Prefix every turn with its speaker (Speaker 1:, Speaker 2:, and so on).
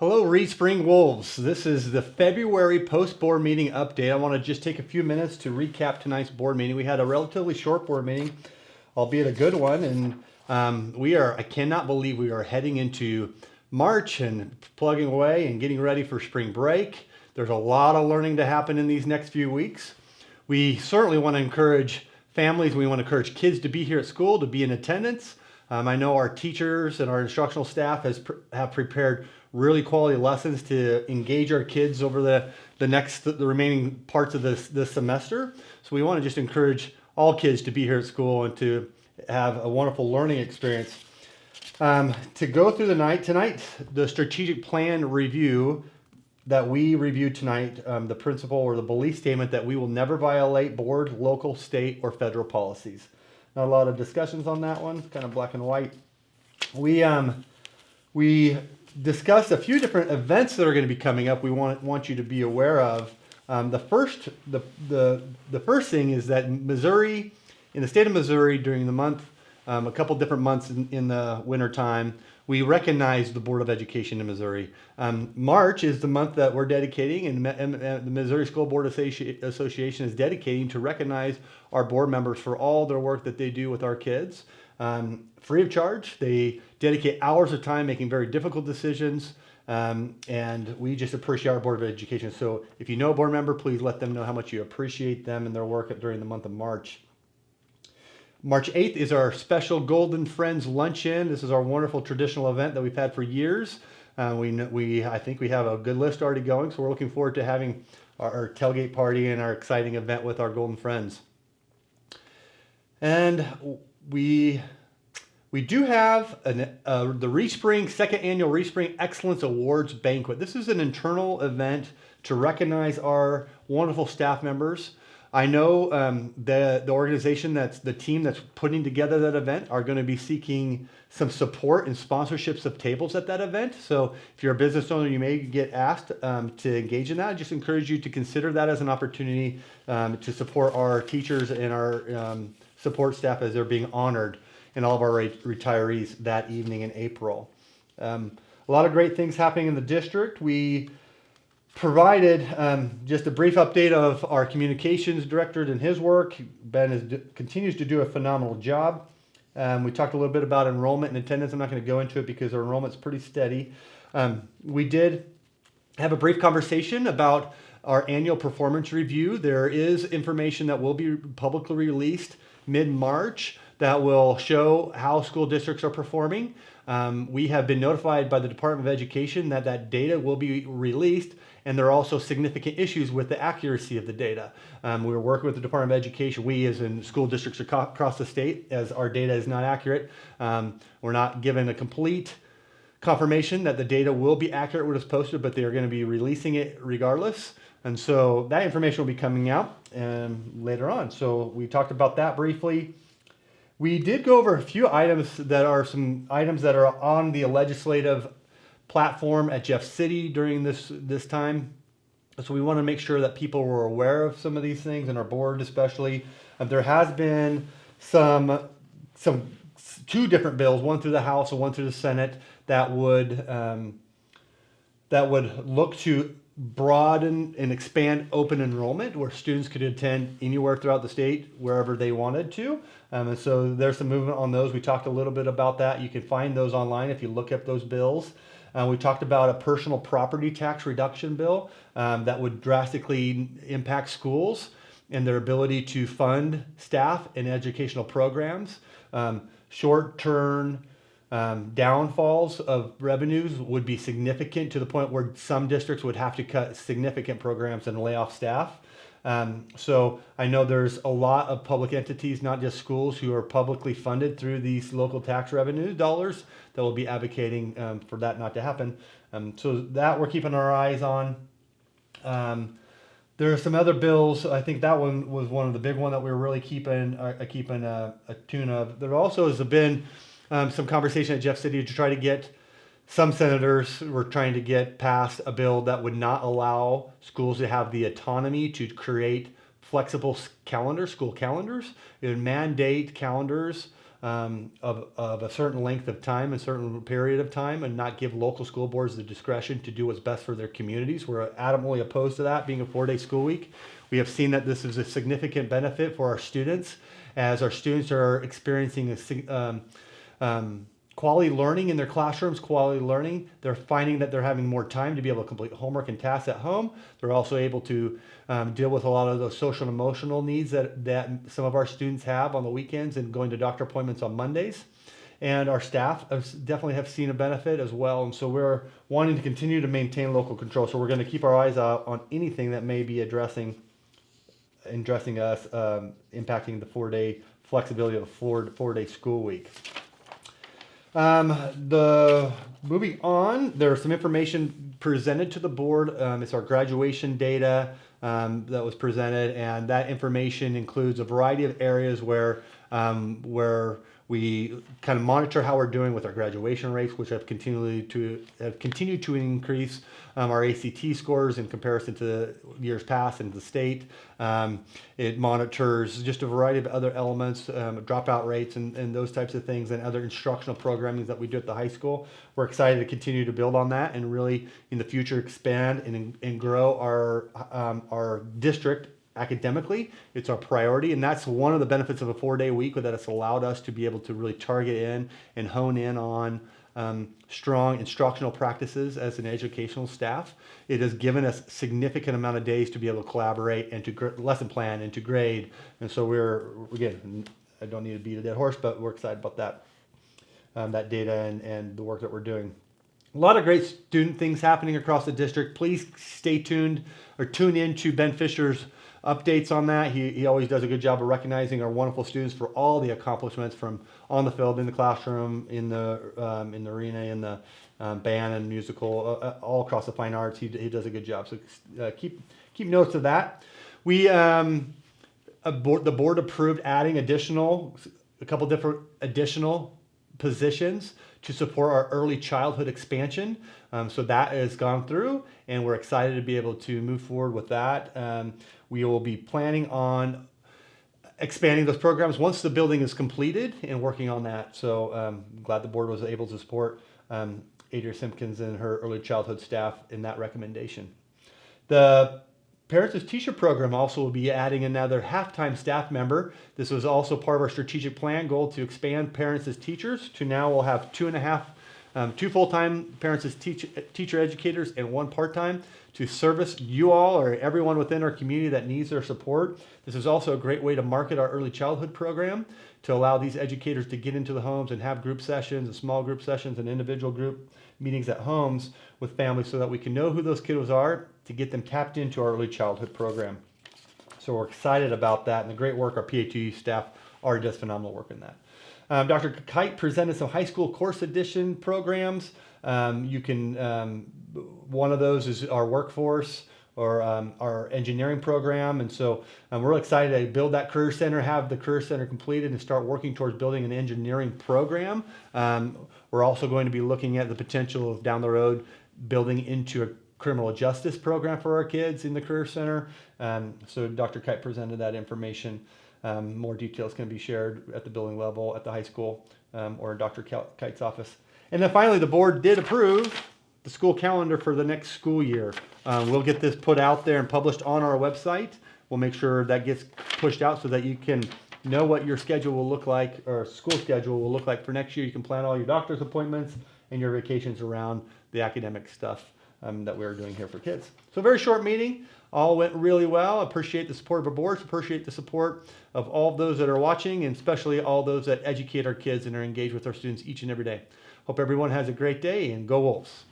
Speaker 1: Hello, Reed Spring Wolves. This is the February post-board meeting update. I want to just take a few minutes to recap tonight's board meeting. We had a relatively short board meeting, albeit a good one, and I cannot believe we are heading into March and plugging away and getting ready for spring break. There's a lot of learning to happen in these next few weeks. We certainly want to encourage families, we want to encourage kids to be here at school, to be in attendance. I know our teachers and our instructional staff have prepared really quality lessons to engage our kids over the remaining parts of this semester. So we want to just encourage all kids to be here at school and to have a wonderful learning experience. To go through tonight, the strategic plan review that we reviewed tonight, the principle or the belief statement that we will never violate board, local, state, or federal policies. Not a lot of discussions on that one, kind of black and white. We discussed a few different events that are going to be coming up. We want you to be aware of. The first thing is that in the state of Missouri, during the month, a couple different months in the winter time, we recognize the Board of Education in Missouri. March is the month that we're dedicating, and the Missouri School Board Association is dedicating to recognize our board members for all their work that they do with our kids. Free of charge. They dedicate hours of time making very difficult decisions, and we just appreciate our Board of Education. So if you know a board member, please let them know how much you appreciate them and their work during the month of March. March 8th is our special Golden Friends Luncheon. This is our wonderful traditional event that we've had for years. I think we have a good list already going, so we're looking forward to having our tailgate party and our exciting event with our Golden Friends. And we do have the Respring, second annual Respring Excellence Awards Banquet. This is an internal event to recognize our wonderful staff members. I know the organization, that's the team that's putting together that event, are going to be seeking some support and sponsorships of tables at that event. So if you're a business owner, you may get asked to engage in that. I just encourage you to consider that as an opportunity to support our teachers and our support staff as they're being honored, and all of our retirees that evening in April. A lot of great things happening in the district. We provided just a brief update of our communications director and his work. Ben continues to do a phenomenal job. We talked a little bit about enrollment and attendance. I'm not going to go into it because our enrollment's pretty steady. We did have a brief conversation about our annual performance review. There is information that will be publicly released mid-March that will show how school districts are performing. We have been notified by the Department of Education that data will be released, and there are also significant issues with the accuracy of the data. We're working with the Department of Education, we as in school districts across the state, as our data is not accurate. We're not given a complete confirmation that the data will be accurate when it's posted, but they are going to be releasing it regardless. And so that information will be coming out later on. So we talked about that briefly. We did go over a few items that are on the legislative platform at Jeff City during this time. So we want to make sure that people were aware of some of these things, and our board especially. There has been two different bills, one through the House and one through the Senate, that would look to broaden and expand open enrollment, where students could attend anywhere throughout the state, wherever they wanted to. And so there's some movement on those. We talked a little bit about that. You can find those online if you look up those bills. We talked about a personal property tax reduction bill that would drastically impact schools and their ability to fund staff and educational programs. Short-term downfalls of revenues would be significant, to the point where some districts would have to cut significant programs and lay off staff. So I know there's a lot of public entities, not just schools, who are publicly funded through these local tax revenue dollars that will be advocating for that not to happen. So that we're keeping our eyes on. There are some other bills. I think that one was one of the big one that we were really keeping a tune of. There also has been some conversation at Jeff City to try to get some senators were trying to get passed a bill that would not allow schools to have the autonomy to create flexible calendars, school calendars. It would mandate calendars of a certain length of time, a certain period of time, and not give local school boards the discretion to do what's best for their communities. We're adamantly opposed to that being a 4-day school week. We have seen that this is a significant benefit for our students, as our students are experiencing quality learning in their classrooms, quality learning. They're finding that they're having more time to be able to complete homework and tasks at home. They're also able to deal with a lot of those social and emotional needs that some of our students have on the weekends and going to doctor appointments on Mondays. And our staff definitely have seen a benefit as well. And so we're wanting to continue to maintain local control. So we're going to keep our eyes out on anything that may be addressing us, impacting the 4-day flexibility of a four-day school week. Moving on, there's some information presented to the board. It's our graduation data that was presented, and that information includes a variety of areas where we kind of monitor how we're doing with our graduation rates, which have continued to increase. Our ACT scores in comparison to years past and the state. It monitors just a variety of other elements, dropout rates and those types of things, and other instructional programming that we do at the high school. We're excited to continue to build on that and really in the future expand and grow our district academically. It's our priority, and that's one of the benefits of a 4-day week, that it's allowed us to be able to really target in and hone in on strong instructional practices as an educational staff. It has given us significant amount of days to be able to collaborate and to lesson plan and to grade. And so again, I don't need to beat a dead horse, but we're excited about that data and the work that we're doing. A lot of great student things happening across the district. Please stay tuned or tune in to Ben Fisher's updates on that. He always does a good job of recognizing our wonderful students for all the accomplishments from on the field, in the classroom, in the arena, in the band and musical, all across the fine arts. He does a good job. So keep notes of that. The board approved adding a couple different additional positions to support our early childhood expansion. So that has gone through, and we're excited to be able to move forward with that. We will be planning on expanding those programs once the building is completed and working on that. So I'm glad the board was able to support Adria Simpkins and her early childhood staff in that recommendation. The Parents as Teacher program also will be adding another half-time staff member. This was also part of our strategic plan goal to expand Parents as Teachers to now we'll have two full-time Parents as Teacher educators and one part-time to service you all or everyone within our community that needs their support. This is also a great way to market our early childhood program to allow these educators to get into the homes and have group sessions and small group sessions and individual group meetings at homes with families so that we can know who those kiddos are to get them tapped into our early childhood program. So we're excited about that and the great work our PAT staff already does phenomenal work in that. Dr. Kite presented some high school course edition programs. One of those is our workforce or our engineering program. And so we're really excited to build that career center, have the career center completed and start working towards building an engineering program. We're also going to be looking at the potential of down the road building into a criminal justice program for our kids in the career center. So Dr. Kite presented that information. More details can be shared at the building level at the high school or in Dr. Kite's office. And then finally, the board did approve the school calendar for the next school year. We'll get this put out there and published on our website. We'll make sure that gets pushed out so that you can know what your schedule will look like, or school schedule will look like for next year. You can plan all your doctor's appointments and your vacations around the academic stuff that we're doing here for kids. So a very short meeting. All went really well. Appreciate the support of our boards. Appreciate the support of all of those that are watching, and especially all those that educate our kids and are engaged with our students each and every day. Hope everyone has a great day, and go Wolves.